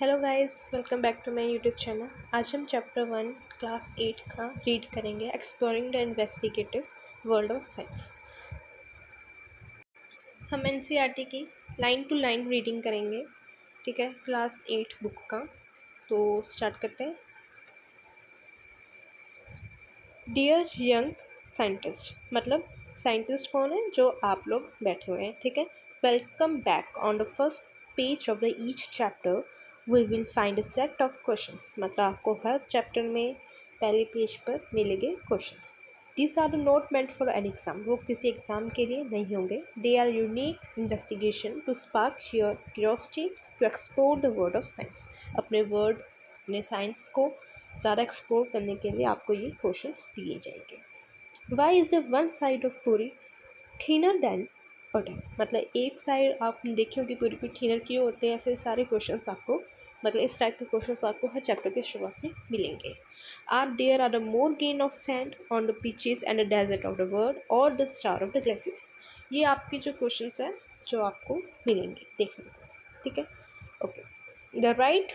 Hello guys, welcome back to my YouTube channel. आज हम chapter 1 class 8 का read करेंगे, exploring the investigative world of science. हम NCERT की लाइन टू लाइन रीडिंग करेंगे, ठीक है, क्लास 8 बुक का। तो स्टार्ट करते हैं। डियर यंग साइंटिस्ट, मतलब साइंटिस्ट कौन है? जो आप लोग बैठे हुए हैं, ठीक है। Welcome back. On the first page of the each chapter we will find a set of questions, मतलब आपको हर चैप्टर में पहले पेज पर मिलेंगे questions. This are not meant for an exam, वो किसी एग्जाम के लिए नहीं होंगे। They are unique investigation to spark your curiosity to explore the world of science. अपने साइंस को ज़्यादा एक्सप्लोर करने के लिए आपको ये क्वेश्चंस दिए जाएंगे। Why is the one side of पूरी थिनर देन अदर, मतलब एक साइड आप देखे होंगे पूरी को थिनर क्यों होते हैं, ऐसे सारे क्वेश्चंस आपको, मतलब इस टाइप के क्वेश्चंस आपको हर चैप्टर के शुरुआत में मिलेंगे। Are there are the more grain of sand on the beaches and the desert of the world और the star of the glaciers. ये आपके जो क्वेश्चंस हैं जो आपको मिलेंगे देखने को, ठीक है। Okay, the right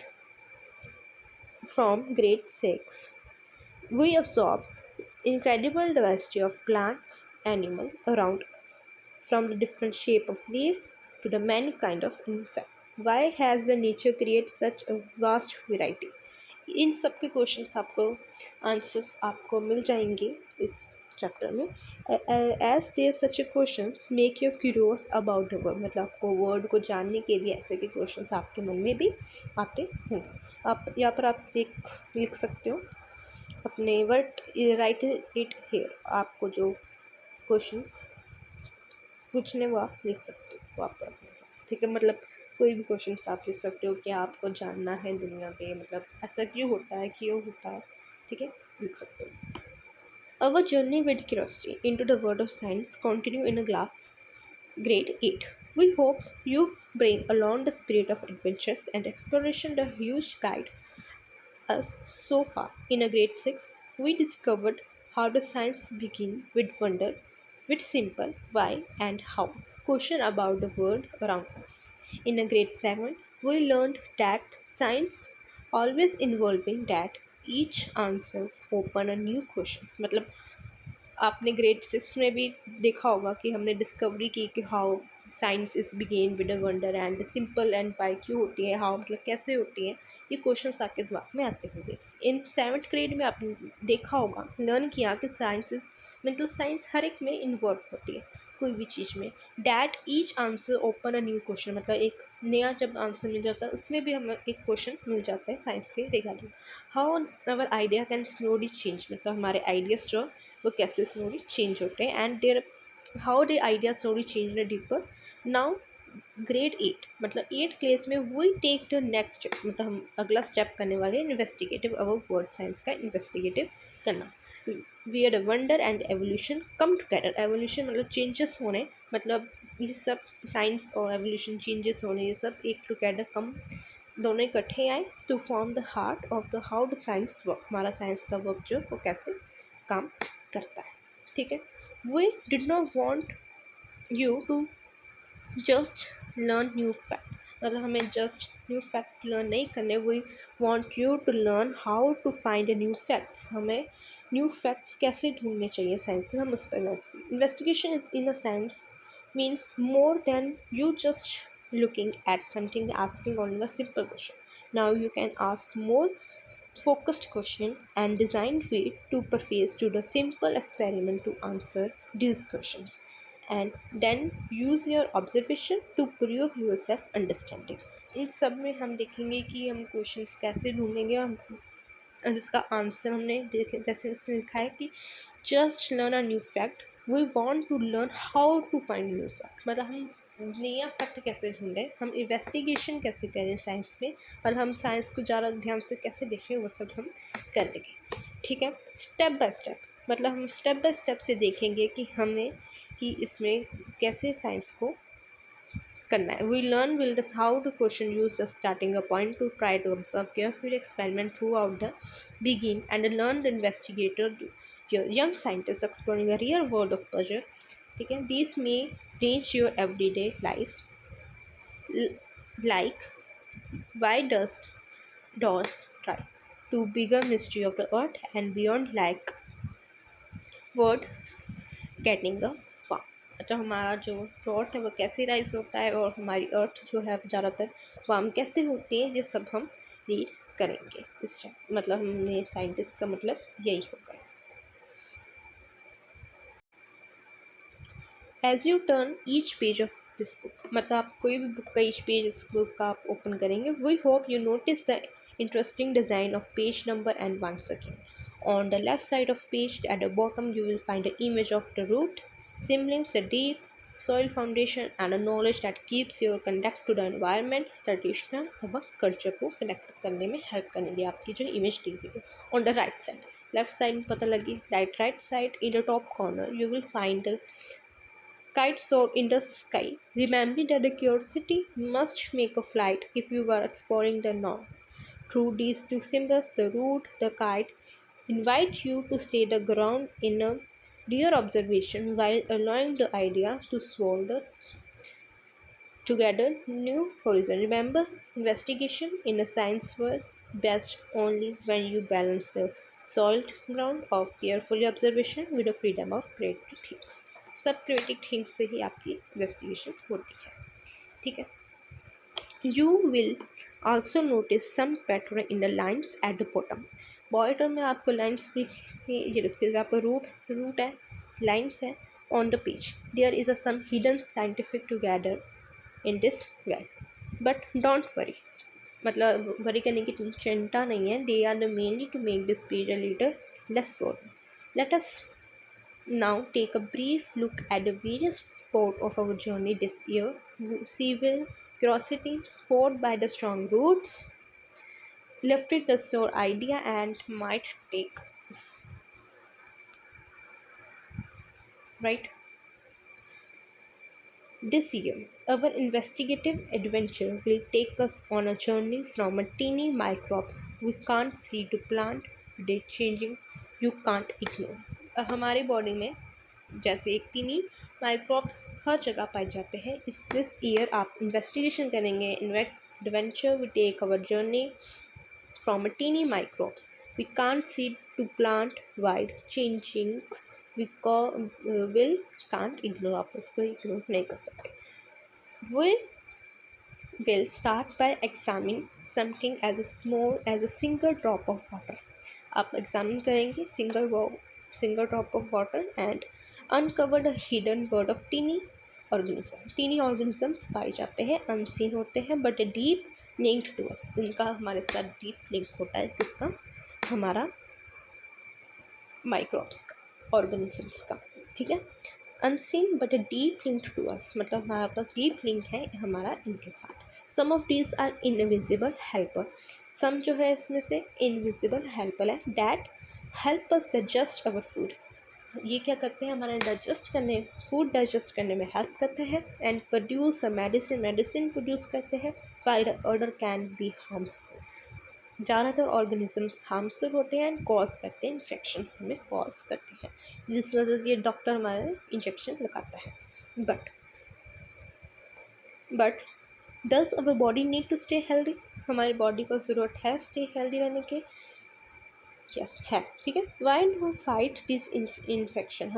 from grade 6, we absorb incredible diversity of plants, animals around us, from the different shape of leaf to the many kind of insect. Why has the nature created such a vast variety? इन सब के questions आपको answers आपको मिल जाएंगे इस chapter में। As there such a questions make you curious about the word, मतलब आपको word को जानने के लिए ऐसे के क्वेश्चंस आपके मन में भी आते होंगे। आप यहाँ पर आप लिख सकते हो अपने वर्ड, राइट इट हेयर। आपको जो क्वेश्चंस पूछने वो आप लिख सकते हो वहाँ पर, ठीक है। मतलब कोई भी क्वेश्चन आप लिख सकते हो कि आपको जानना है दुनिया पे, मतलब ऐसा क्यों होता है, ठीक है, लिख सकते हो। Our journey with curiosity into the world of science continue in a class grade 8. We hope you bring along the spirit of adventures and exploration the huge guide us so far. In a grade 6, we discovered how the science begin with wonder, with simple why and how question about the world around us. In a grade 7, we learned that science always involving that each answers open a new questions, मतलब आपने grade 6 में भी देखा होगा कि हमने discovery की कि how science is begin with a wonder and simple and why क्यों होती है, हाउ मतलब कैसे होती है, ये क्वेश्चन आपके दिमाग में आते होंगे। इन 7th ग्रेड में आपने देखा होगा, लर्न किया कि साइंस इज, मतलब साइंस हर एक में इन्वॉल्व होती है कोई भी चीज़ में। That each answer open a new question, मतलब एक नया जब आंसर मिल जाता है उसमें भी हमें एक क्वेश्चन मिल जाता है साइंस के regarding. How our idea can slowly change, मतलब हमारे आइडियाज जो वो कैसे स्लोली चेंज होते हैं, and there how they idea slowly change the deeper. Now grade 8, मतलब 8 क्लास में we take the next step, मतलब हम अगला स्टेप करने वाले हैं इन्वेस्टिगेटिव, अवर वर्ड साइंस का इन्वेस्टिगेटिव करना। Where the wonder and evolution come together, evolution मतलब चेंजेस होने, मतलब ये सब साइंस और एवोल्यूशन चेंजेस होने, ये सब एक टुगेदर कम, दोनों इकट्ठे आए to form the heart of the how the science work, हमारा साइंस का वर्क जो वो कैसे काम करता है, ठीक है। We did not want you to just learn new fact, मतलब हमें जस्ट न्यू फैक्ट लर्न नहीं करने, we want you to learn how to find new facts, हमें न्यू फैक्ट्स कैसे ढूंढने चाहिए साइंस में, हम उस पर investigation is in a science means more than you just looking at something asking only a simple question. Now you can ask more focused question and designed way to pervade to the simple experiment to answer these questions, and then use your observation to prove yourself understanding. इन सब में हम देखेंगे कि हम questions कैसे ढूंढेंगे, हम जिसका आंसर हमने देखे, जैसे इसमें लिखा है कि just learn a new fact, we want to learn how to find new fact, मतलब हम नया फैक्ट कैसे ढूंढें, हम इन्वेस्टिगेशन कैसे करें साइंस में, मतलब हम साइंस को ज़्यादा ध्यान से कैसे देखें, वो सब हम कर लेंगे, ठीक है। स्टेप बाय स्टेप, मतलब हम स्टेप बाय स्टेप से देखेंगे कि हमें कि इसमें कैसे साइंस को करना है। We learn will this how to question use the starting a point to try to observe careful experiment throughout the begin and learn the investigator young scientists exploring a real world of pleasure, ठीक है। These may range your everyday life, like why does Dawes writes, to bigger mystery of the earth and beyond like word getting a farm. मतलब हमारा जो dot है वो कैसे rise होता है और हमारी अर्थ जो है ज़्यादातर वार्म कैसे होती है, ये सब हम रीड करेंगे इस टाइम। मतलब हमने साइंटिस्ट का मतलब यही होगा। As you turn each page of this book, मतलब आप कोई भी बुक का ईच पेज इस बुक का आप ओपन करेंगे, we hope you notice the interesting design of page number and once again. On the left side of page at the bottom you will find an image of the root, symbols a deep soil foundation and a knowledge that keeps your connect to the environment, traditional और culture को connect करने में help करेंगे आपकी जो image दी हुई है। On the right side, left side में पता लगी, right side in the top corner you will find kites soar in the sky. Remember that the curiosity must make a flight if you are exploring the north. Through these two symbols, the root, the kite, invite you to stay the ground in a real observation while allowing the idea to soar together new horizon. Remember, investigation in a science world best only when you balance the solid ground of careful observation with the freedom of creative things. सब creative things से ही आपकी investigation होती है, ठीक है। You will also notice some pattern in the lines at the bottom में आपको लाइन्स दिखिए, ये देखिए आपका रूट है, लाइन्स है on the page, there is a some hidden scientific together in this way, but don't worry, मतलब worry करने की चिंता नहीं है, they are the mainly to make this page a little less boring. Let us now take a brief look at the various spots of our journey this year. Civil curiosity, spurred by the strong roots, lifted the sore idea and might take us. Right? This year, our investigative adventure will take us on a journey from a teeny microbes we can't see to plant today changing you can't ignore. हमारी body में जैसे एक tiny microbes हर जगह पाए जाते हैं, इस this year आप इन्वेस्टिगेशन करेंगे, adventure we take our journey from a tiny microbes we can't see to plant wide changing we will can't ignore, आप उसको इग्नोर नहीं कर सकते। We will start by examining something as small as a single drop of water. आप examine करेंगे single drop of water and uncover the hidden word of tiny organism. Tiny organisms पाए जाते हैं, अनसीन होते हैं but deep linked to us, इनका हमारे साथ डीप लिंक होता है, किसका, हमारा माइक्रोब्स का, ऑर्गेनिजम्स का, ठीक है। Unseen but deep link to us, मतलब हमारा पास डीप लिंक है हमारा इनके साथ। Some of these are invisible helper, some जो है इसमें से इनविजिबल हेल्पर है, that help us digest our food, ये क्या करते हैं, हमारा फूड डाइजेस्ट करने में हेल्प करते हैं, and produce a medicine produce करते हैं, while the other can be harmful, ज़्यादातर ऑर्गेनिजम्स हार्मफुल होते हैं एंड कॉज करते हैं, इन्फेक्शंस हमें कॉज करते हैं, जिस वजह से ये डॉक्टर हमारे इंजेक्शन लगाता है। But does our body need to stay healthy, हमारी बॉडी को ज़रूरत है स्टे हेल्दी रहने के, यस है, ठीक है। Why do fight this infection,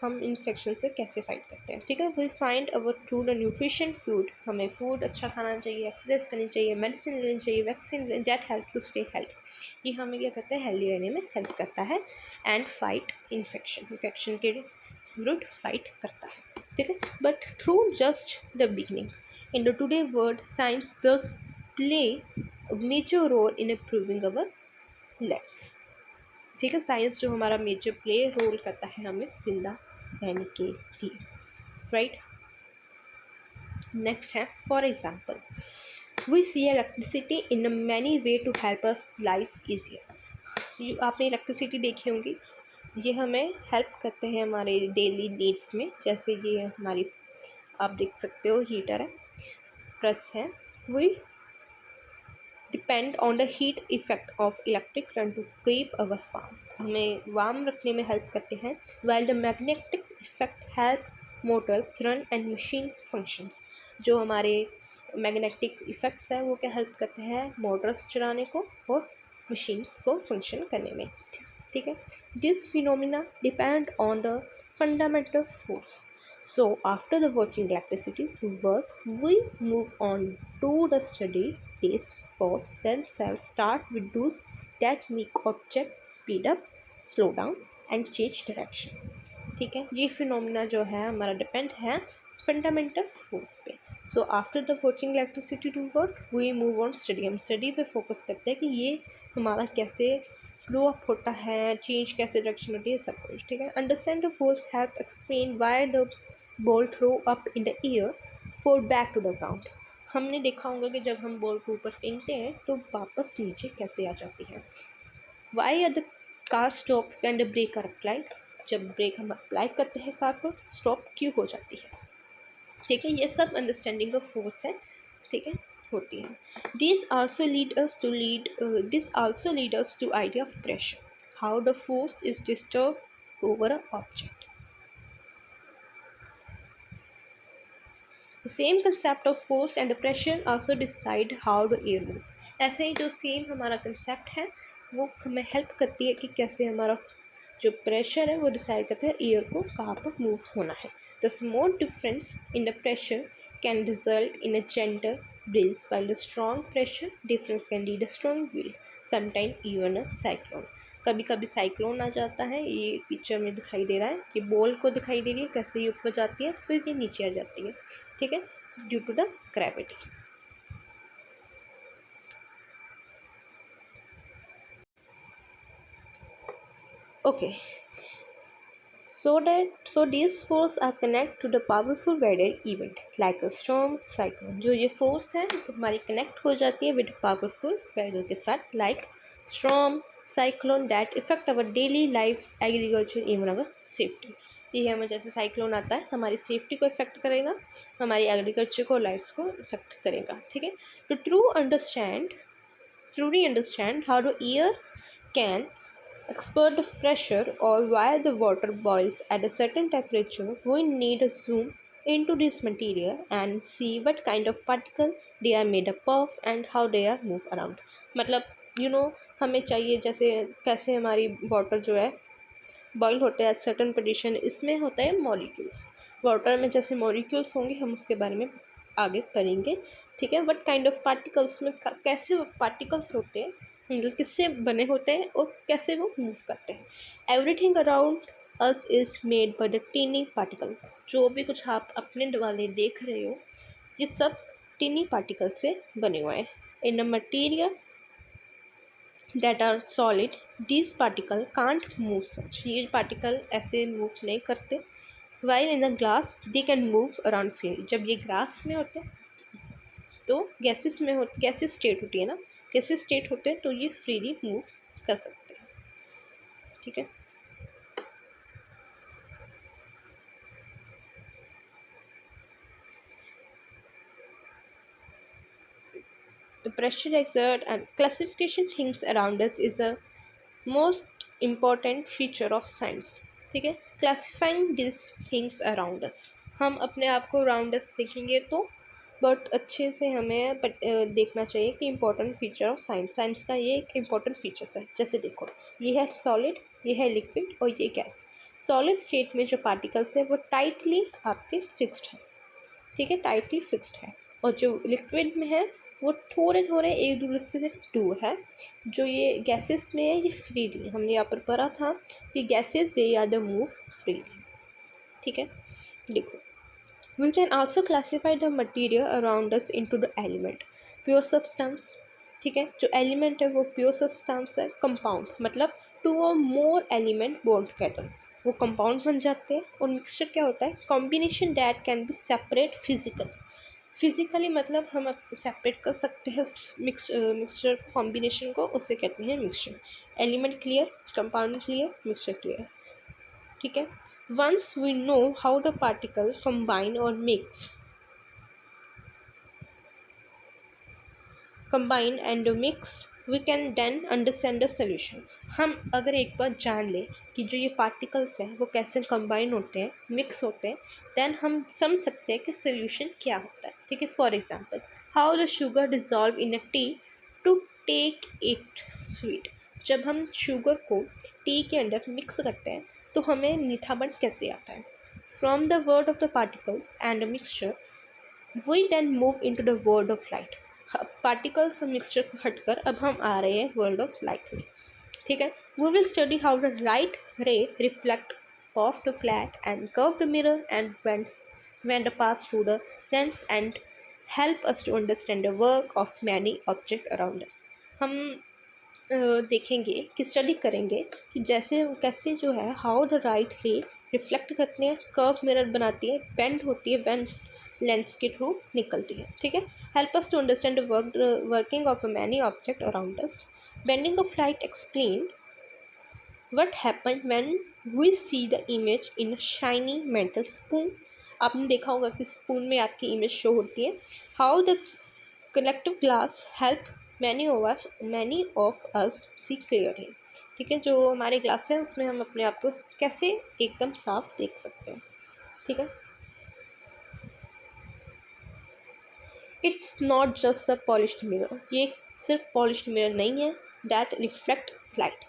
हम इन्फेक्शन से कैसे फाइट करते हैं, ठीक है। We find our through the nutrition food, हमें फूड अच्छा खाना चाहिए, एक्सरसाइज करनी चाहिए, मेडिसिन लेनी चाहिए, vaccine that help to stay healthy, ये हमें क्या करता है, हेल्दी रहने में हेल्प करता है, एंड फाइट इन्फेक्शन के विरुद्ध फाइट करता है, ठीक है। But through just the beginning in the today world science does play major role in improving our lifes, ठीक है। साइंस जो हमारा मेजर प्ले रोल करता है हमें जिंदा रहने के लिए, राइट। नेक्स्ट है, for example we see electricity in many way to help us life easier, आपने इलेक्ट्रिसिटी देखी होंगी, ये हमें हेल्प करते हैं हमारे डेली नीड्स में, जैसे ये हमारी आप देख सकते हो हीटर है, प्रेस है, we depend on the heat effect of electric current to keep our farm, हमें वार्म रखने में हेल्प करते हैं, while the magnetic effect help motors run and machine functions, जो हमारे मैग्नेटिक इफ़ेक्ट्स है वो क्या हेल्प करते हैं मोटर्स चलाने को और मशीन्स को फंक्शन करने में, ठीक है। This phenomena depend on the fundamental force. So after the watching electricity work, we move on to the study these force themselves start with those that make object speed up, slow down and change direction. ठीक है, ये phenomena जो है हमारा depend है fundamental force पे. So after the watching electricity to work we move on study. हम study पे फोकस करते हैं कि ये हमारा कैसे स्लो अप होता है, चेंज कैसे डायरेक्शन होती है, सब कुछ, ठीक है. Understand the force help explain why the ball throw up in the air for back to the ground. हमने देखा होगा कि जब हम बॉल को ऊपर फेंकते हैं तो वापस नीचे कैसे आ जाती है. Why are the car stop when the brake are applied. जब ब्रेक हम अप्लाई करते हैं कार पर स्टॉप क्यों हो जाती है, ठीक है. ये सब अंडरस्टैंडिंग ऑफ फोर्स है, ठीक है, होती है. This also lead us to idea of pressure, how the force is disturb over a object. The same concept of force and pressure also decide how the air move. ऐसे ही जो same हमारा concept है वो हमें help करती है कि कैसे हमारा जो प्रेशर है वो डिसाइड करता है एयर को कहाँ पर मूव होना है. The small difference in the pressure can result in a gentle breeze while the strong pressure difference can lead a strong wind, sometimes even a cyclone. कभी कभी साइक्लोन आ जाता है. ये पिक्चर में दिखाई दे रहा है कि बॉल को दिखाई दे रही है कैसे ये ऊपर जाती है फिर ये नीचे आ जाती है, ठीक है, due to the gravity. Okay, so these force are connect to the powerful weather event like a storm, cyclone. जो ये force है हमारी connect हो जाती है with powerful weather के साथ like storm, cyclone that affect our daily lives, agriculture, even our safety. ये हमें जैसे साइक्लोन आता है हमारी सेफ्टी को इफेक्ट करेगा, हमारी एग्रीकल्चर को, लाइफ्स को इफेक्ट करेगा, ठीक है. To truly understand how the air can expert of pressure or why the water boils at a certain temperature, we need to zoom into this material and see what kind of particle they are made up of and how they are move around. मतलब हमें चाहिए जैसे कैसे हमारी water जो है boil होते हैं एट सर्टन कंडीशन. इसमें होता है मॉलिक्यूल्स. वाटर में जैसे मॉलिक्यूल्स होंगे हम उसके बारे में आगे पढ़ेंगे, ठीक है. वट काइंड ऑफ पार्टिकल्स में कैसे पार्टिकल्स होते हैं, मतलब किससे बने होते हैं और कैसे वो मूव करते हैं. Everything around us is made by the tiny particle. जो भी कुछ आप अपने वाले देख रहे हो ये सब टीनी पार्टिकल से बने हुए हैं. In a material that are solid, these particle can't move such. ये पार्टिकल ऐसे मूव नहीं करते. while in the glass they can move around freely. जब ये ग्लास में होते हैं तो गैसेस में गैसेस स्टेट होती है ना, गैसेस स्टेट होते हैं तो ये फ्रीली मूव कर सकते हैं, ठीक है. The pressure exert and classification things around us is a most important feature of science, ठीक है. Classifying this things around us. हम अपने आप को अराउंड अस देखेंगे तो बहुत अच्छे से हमें देखना चाहिए कि इम्पोर्टेंट फीचर ऑफ साइंस का ये एक इम्पोर्टेंट फीचर्स है. जैसे देखो ये है सॉलिड, ये है लिक्विड और ये गैस. सॉलिड स्टेट में जो पार्टिकल्स है वो टाइटली आपके फिक्स्ड है, ठीक है, टाइटली फिक्स्ड है. और जो लिक्विड में है वो थोड़े थोड़े एक दूसरे से दूर है. जो ये गैसेस में है ये फ्रीली, हमने यहाँ पर पढ़ा था कि gases they are the move freely, ठीक है. देखो we can also classify the material around us into the element. Pure substance, ठीक है, जो एलिमेंट है वो प्योर सब्सटेंस है. कंपाउंड मतलब टू और मोर एलिमेंट बॉन्ड टुगेदर वो कंपाउंड बन जाते हैं. और मिक्सचर क्या होता है, combination that can be separate physically मतलब हम सेपरेट कर सकते हैं मिक्सचर कॉम्बिनेशन को, उससे कहते हैं mixture. Element clear, compound clear, mixture clear, ठीक है. Once we know how the particle combine और combine and mix we can then understand the solution. हम अगर एक बार जान लें कि जो ये पार्टिकल्स हैं वो कैसे कंबाइन होते हैं, मिक्स होते हैं, देन हम समझ सकते हैं कि सोल्यूशन क्या होता है, ठीक है. For example how the sugar dissolve in a tea to take it sweet. जब हम शुगर को टी के अंदर मिक्स करते हैं तो हमें मीठापन कैसे आता है। From the word of the particles and mixture we then move into the world of light. Particles और मिक्सचर को हटकर अब हम आ रहे हैं वर्ल्ड ऑफ लाइट में। ठीक है, we will study how the light ray reflect off the flat and curved mirror and when the pass through the lens and help us to understand the work of many objects around us। हम देखेंगे कि study करेंगे कि जैसे कैसे जो है how the right रे रिफ्लेक्ट करती है, कर्व मिरर बनाती है, बेंड होती है, बेंड लेंस के थ्रू निकलती है। ठीक है, help us to understand the working of many object around us. Bending of light explain what happened when we see the image in a shiny metal spoon। आपने देखा होगा कि स्पून में आपकी इमेज शो होती है। How the collective glass help many of us see clearly. ठीक है, जो हमारे ग्लास है उसमें हम अपने आप को कैसे एकदम साफ देख सकते हैं। ठीक है, it's not just the polished mirror, ये सिर्फ पॉलिश्ड मिरर नहीं है। दैट रिफ्लेक्ट लाइट,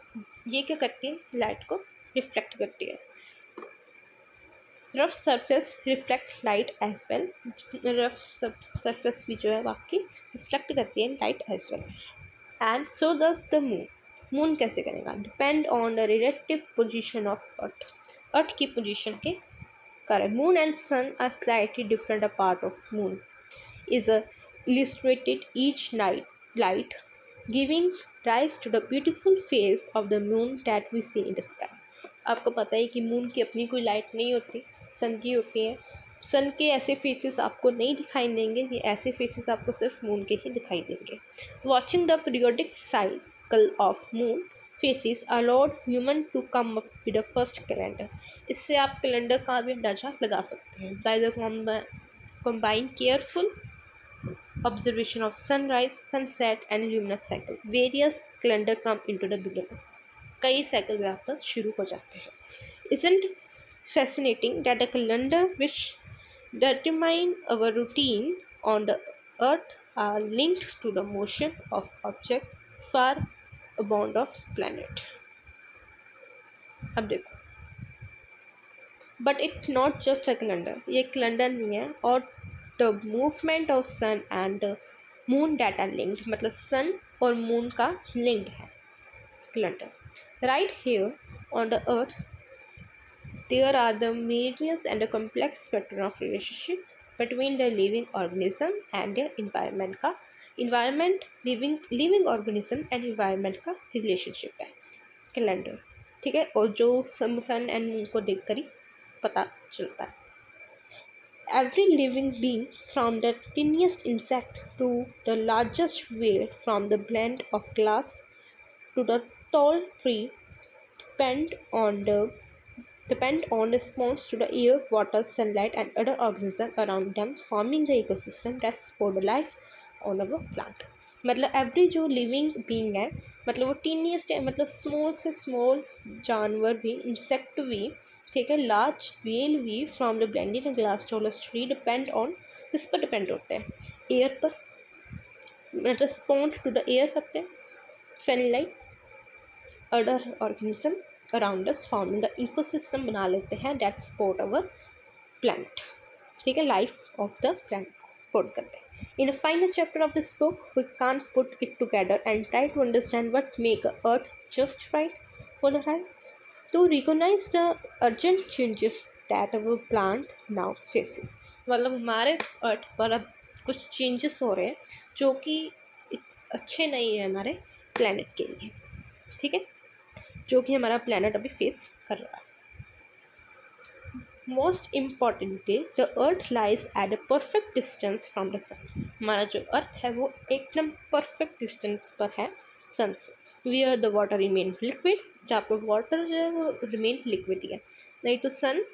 ये क्या करती है, लाइट को रिफ्लेक्ट करती है। Rough surface reflect light as well, rough surface भी जो है आपकी रिफ्लेक्ट करती है light as well. And so does the moon. Moon कैसे करेगा, depend on the relative position of earth, earth की पोजिशन के कारण। Moon and sun are slightly different. A part of moon is illustrated each night light giving rise to the beautiful face of the moon that we see in the sky। आपको पता है कि moon की अपनी कोई light नहीं होती, सन की होती है। सन के ऐसे फेसेस आपको नहीं दिखाई देंगे, ये ऐसे फेसेस आपको सिर्फ मून के ही दिखाई देंगे। Watching the periodic cycle of moon phases allowed human to come up with the first calendar. इससे आप कैलेंडर का भी अंदाजा लगा सकते हैं। By the combine careful observation of sunrise, sunset and luminous cycle, various calendar come into the beginning। कई cycle यहाँ पर शुरू हो जाते हैं। Isn't fascinating that the calendar which determine our routine on the earth are linked to the motion of object far beyond of planet। अब देखो, but it not just a calendar, ये कैलेंडर नहीं है। और the movement of sun and moon that are linked, मतलब sun और moon का linked है calendar. Right here on the earth there are the myriads and the complex pattern of relationship between the living organism and their environment का। Environment living organism and environment का relationship है calendar. ठीक है, और जो सन and moon को देख कर ही पता चलता है। Every living being from the tiniest insect to the largest whale, from the blade of glass to the tall tree, depend on response to the air, water, sunlight and other organisms around them, forming the ecosystem that support the life on our plant। मतलब every जो living being है, मतलब वो टीनियस्ट है, मतलब small से small जानवर भी, इंसेक्ट भी, ठीक है, लार्ज वेल भी, from the blending glass tallest tree, depend on, किस पर डिपेंड होते हैं, एयर पर, मतलब रिस्पॉन्ड टू द एयर करते हैं, sunlight, other organism around us, forming the ecosystem बना लेते हैं दैट सपोर्ट अवर प्लैनेट। ठीक है, लाइफ ऑफ द प्लैनेट को सपोर्ट करते हैं। In a final chapter of this book, we can't put it together and try to understand what make Earth just right for the life, to recognize the urgent changes that our plant now faces। मतलब हमारे अर्थ पर अब कुछ changes हो रहे हैं जो कि अच्छे नहीं है हमारे प्लैनेट के लिए। ठीक है, जो कि हमारा प्लैनेट अभी फेस कर रहा है। Most importantly the earth lies at a perfect distance from the sun. हमारा जो अर्थ है वो एकदम परफेक्ट डिस्टेंस पर है सन से। Wear the water remain liquid, जहाँ पर वाटर जो है वो रिमेन लिक्विड ही है, नहीं तो सन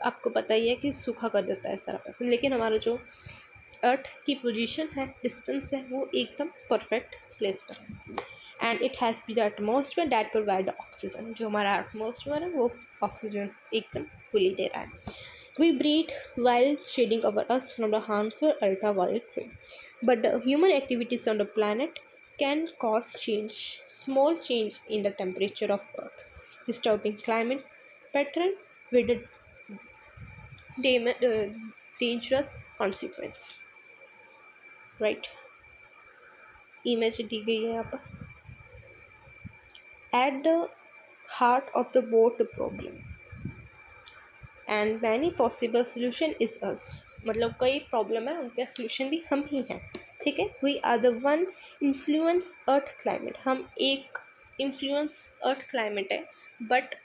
आपको पता ही है कि सूखा कर देता है सारा पैसा। लेकिन हमारा जो अर्थ की पोजीशन है, डिस्टेंस है, वो एकदम परफेक्ट प्लेस पर है। And it has be the atmosphere that provide oxygen, जो हमारा एटमॉस्फेयर है वो ऑक्सीजन एकदम फुली दे रहा है। We breathe while shading our us from the harmful ultraviolet rays. But the human activities on the planet can cause change, small change in the temperature of Earth, disturbing climate pattern with a dangerous consequence. Right? Image दी गई है यहाँ पर. At the heart of the both the problem and many possible solution is us. मतलब कई problem है उनका solution भी हम ही हैं. ठीक है. We are the one influence earth climate. हम एक इन्फ्लुएंस अर्थ क्लाइमेट है, but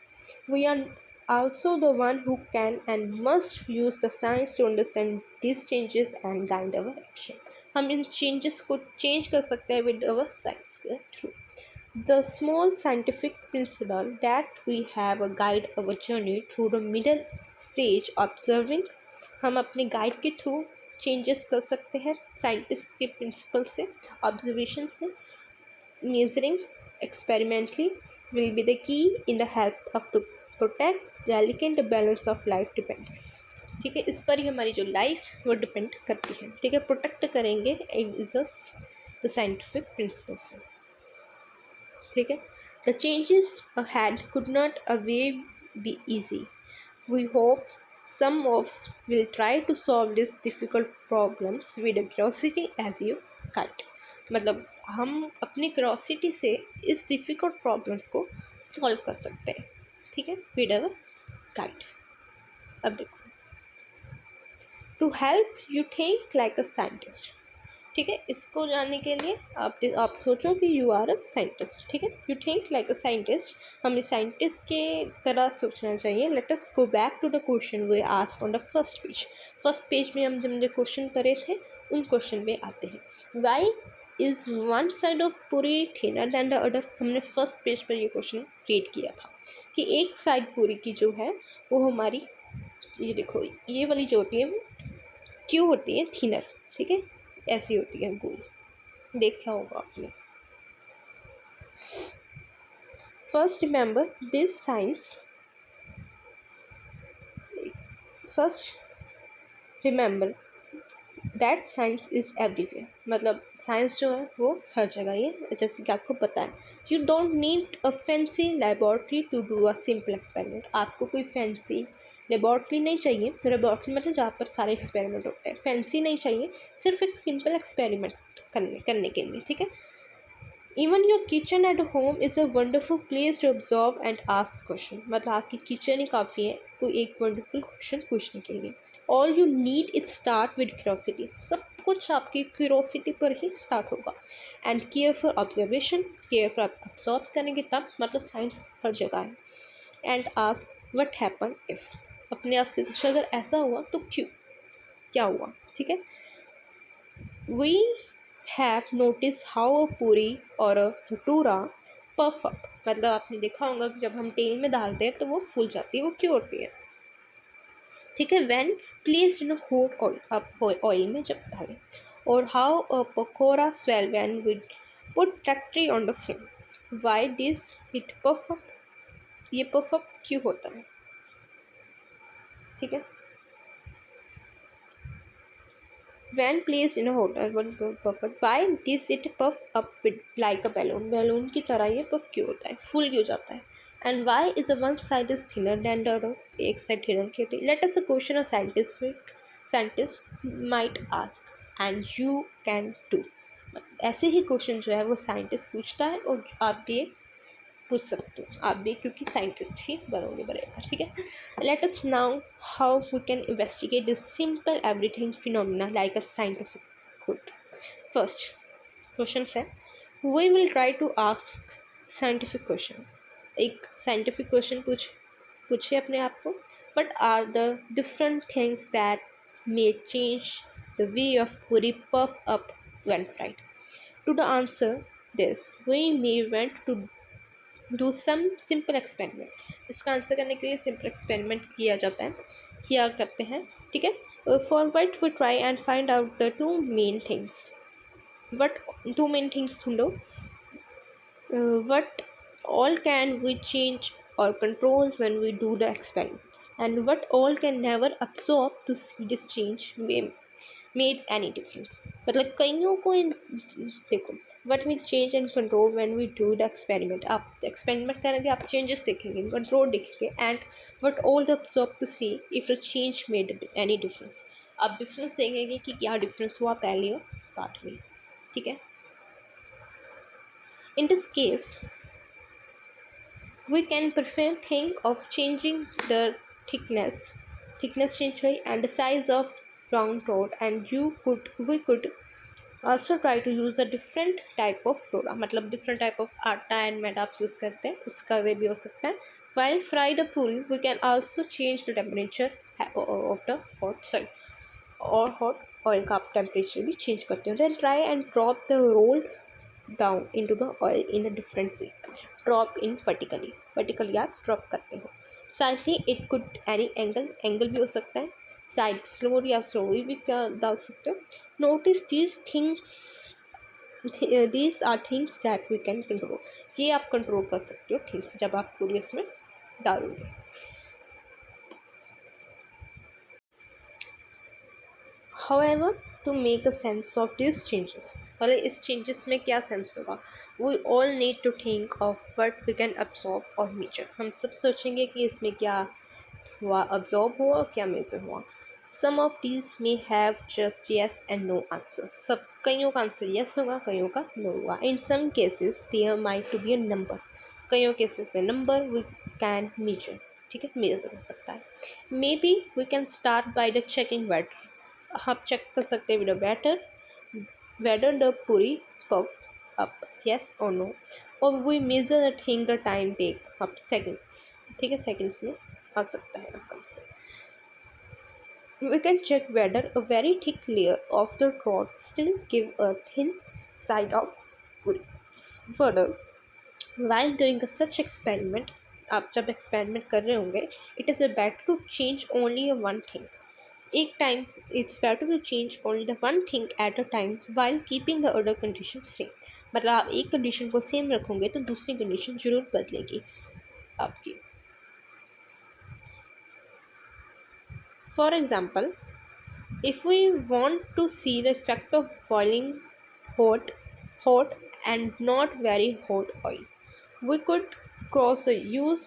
we are also the one who can and must use the science to understand these changes and guide our action. हम इन changes को change कर सकते हैं with our science के through. The small scientific principle that we have a guide our journey through the middle stage observing. हम अपने guide के through changes कर सकते हैं साइंटिस्ट के प्रिंसिपल से, ऑब्जर्वेशन से. measuring experimentally will be the key in the help of to protect delicate balance of life depend. ठीक है. इस पर ही हमारी जो लाइफ वो डिपेंड करती है. ठीक है. प्रोटेक्ट करेंगे इज द साइंटिफिक प्रिंसिपल से. ठीक है. The changes ahead could not away be easy. We hope some of will try to solve these difficult problems with a curiosity as you guide. मतलब हम अपनी क्यूरोसिटी से इस difficult problems को solve कर सकते हैं. ठीक है. With our guide. अब देखो, to help you think like a scientist. ठीक है. इसको जानने के लिए आप सोचो कि यू आर अ साइंटिस्ट. ठीक है. You think like a scientist. हमें साइंटिस्ट के तरह सोचना चाहिए. Let us go back to the question we asked on the first page. First page में हम जब क्वेश्चन करे थे उन क्वेश्चन पे आते हैं. Why is one side of पूरी थिनर दैन द अदर. हमने फर्स्ट पेज पर ये क्वेश्चन रीड किया था कि एक साइड पूरी की जो है वो हमारी, ये देखो, ये वाली जो होती है वो क्यों होती है थिनर. ठीक है. ऐसी होती है गोल. देखा होगा आपने. First remember this science. First remember that science is everywhere. मतलब साइंस जो है वो हर जगह ही है, जैसे कि आपको पता है. You don't need a fancy laboratory to do a simple experiment. आपको कोई फैंसी लेबॉर्ट्री नहीं चाहिए. लेबॉर्ट्री मतलब जहाँ पर सारे एक्सपेरिमेंट होते हैं. फैंसी नहीं चाहिए, सिर्फ एक सिंपल एक्सपेरिमेंट करने के लिए. ठीक है. Even your kitchen at home is a wonderful place to observe and ask question. मतलब आपकी किचन ही काफ़ी है कोई एक वंडरफुल क्वेश्चन पूछने के लिए. All you need is start with curiosity. सब कुछ आपकी क्यूरोसिटी पर ही स्टार्ट होगा. And care for observation. Care for observe करेंगे तब, मतलब साइंस हर जगह है. And ask what happen if. अपने आप से पूछो अगर ऐसा हुआ तो क्यों, क्या हुआ. ठीक है. We have notice how a puri और अ भटूरा पफ अप. मतलब आपने देखा होगा कि जब हम तेल में डालते हैं तो वो फूल जाती है. वो क्यों होती है. ठीक है. When placed in hot oil, आप ऑयल में जब डालें. और how a pakora swell when we put टट्री on the flame. Why this it puff up. ये पफ अप क्यों होता है. ठीक है. When placed in a hotel, one puffed. Why does it puff up with like a balloon? Balloon की तरह ये puff क्यों होता है, फूल क्यों जाता है. And why is the one side is thinner than the other? एक side thinner क्यों होती है. Let us a question a scientist might ask, and you can too. ऐसे ही क्वेश्चन जो है वो साइंटिस्ट पूछता है और आप भी पूछ सकते हो. आप भी क्योंकि साइंटिस्ट ही बनोगे बनेगा. ठीक है. Let us now how we can investigate this simple everything phenomena like a scientific good. First question है, we will try to ask scientific question. एक साइंटिफिक क्वेश्चन पूछे अपने आप को. But are the different things that may change the way of puri puff up when fried. To the answer this we may want to do some simple experiment. इसका answer करने के लिए simple experiment किया करते हैं. ठीक है. For what we try and find out the two main things. What two main things ढूंढो. What all can we change और control when we do the experiment. and what all can never absorb to see this change made any difference. मतलब कईयों को देखो what will change and control when we do the experiment. आप experiment करेंगे, आप changes देखेंगे, control देखेंगे, and what all absorb to see if the change made any difference. आप difference देखेंगे कि क्या difference हुआ पहले और बाद में, ठीक है. In this case, we can prefer think of changing the thickness change हुई and the size of round rod, and we could also try to use a different type of flour. मतलब different type of आटा and मैदा आप use करते हैं, उसका वे भी हो सकता है. While fry the puri, we can also change the temperature of the hot side और hot oil का आप temperature भी change करते हो. Then try and drop the rolled down into the oil in a different way. Drop in vertically आप drop करते हो. Slightly it could any angle भी हो सकता है. Side slowly आप slowly भी क्या डाल सकते हो. Notice these are things that we can control. ये आप कंट्रोल कर सकते हो things जब आप पूरी इसमें डालोगे. However, to make a sense of these changes, मतलब इस changes में क्या sense होगा, we all need to think of what we can absorb or measure. हम सब सोचेंगे कि इसमें क्या हुआ, absorb हुआ और क्या measure हुआ. Some of these may have just yes and no answers. सब कईयों का आंसर yes होगा, कईयों का no होगा. In some cases there might be a number. कईयों cases में number we can measure, ठीक है, measure हो सकता है. Maybe we can start by the checking what. आप चेक कर सकते हैं whether the puri puff up yes or no, or we measure the thing the time take up seconds, ठीक है, seconds में आ सकता है आपका answer. We can check whether a very thick layer of the rod still give a thin side of puri. Further, while doing such experiment, आप जब experiment कर रहे होंगे, it is better to change only one thing. एक time it's better to change only the one thing at a time while keeping the other condition same. मतलब आप एक condition को सेम रखोगे तो दूसरी कंडीशन जरूर बदलेगी आपकी. For example, if we want to see the effect of boiling hot and not very hot oil, we could cross the use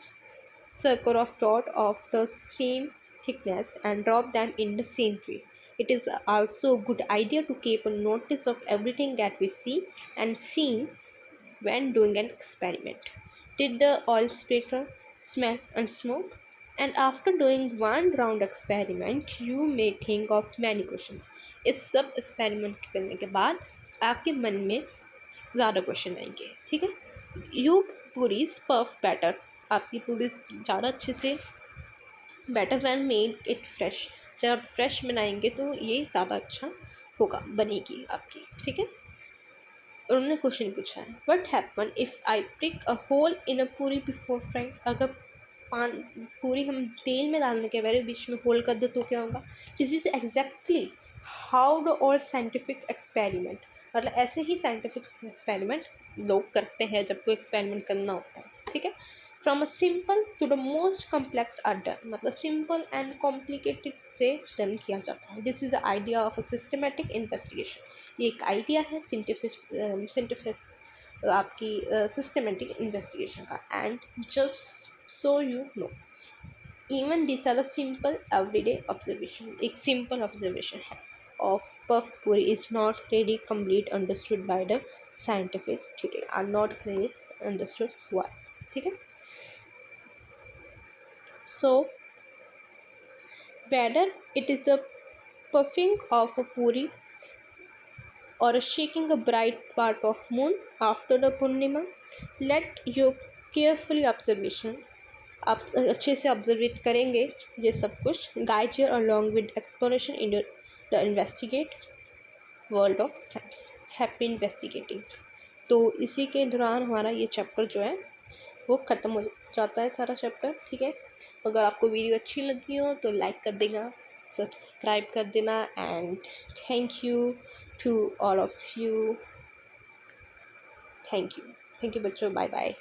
circle of dot of the same thickness and drop them in the same way. It is also a good idea to keep a notice of everything that we see and seen when doing an experiment. Did the oil splatter, smell and smoke? And after doing one round experiment, you may think of many questions. इस सब experiment करने के बाद आपके मन में ज़्यादा question आएंगे, ठीक है. यू पूरीज पफ बैटर, आपकी पूरीज ज़्यादा अच्छे से better when made it fresh, जब आप फ्रेश बनाएंगे तो ये ज़्यादा अच्छा होगा, बनेगी आपकी, ठीक है. उन्होंने क्वेश्चन पूछा है, what happen if I prick a hole in a puri before frying. अगर पूरी हम तेल में डालने के बारे बीच में होल कर दो तो क्या होगा. This is exactly how the all scientific experiment, मतलब ऐसे ही साइंटिफिक एक्सपेरिमेंट लोग करते हैं जब कोई एक्सपेरिमेंट करना होता है, ठीक है. From a simple to the most complex are done, मतलब सिंपल एंड कॉम्प्लिकेटेड से डन किया जाता है. This is the idea of a systematic investigation. ये एक आइडिया है साइंटिफिक आपकी सिस्टमेटिक इन्वेस्टिगेशन का. And just so you know, even this are the simple everyday observation. एक सिंपल ऑब्जर्वेशन है of puff puri is not really complete understood by the scientific today, are not clearly understood why, ठीक है. So whether it is a puffing of a puri or a shaking a bright part of moon after the Purnima, let your careful observation, आप अच्छे से ऑब्जर्वेट करेंगे ये सब कुछ, guide your along with exploration in the investigate world of science. Happy investigating. तो इसी के दौरान हमारा ये चैप्टर जो है वो ख़त्म हो जाता है, सारा चैप्टर, ठीक है. अगर आपको वीडियो अच्छी लगी हो तो लाइक कर देना, सब्सक्राइब कर देना, and thank you to all of you. Thank you बच्चों, बाय बाय.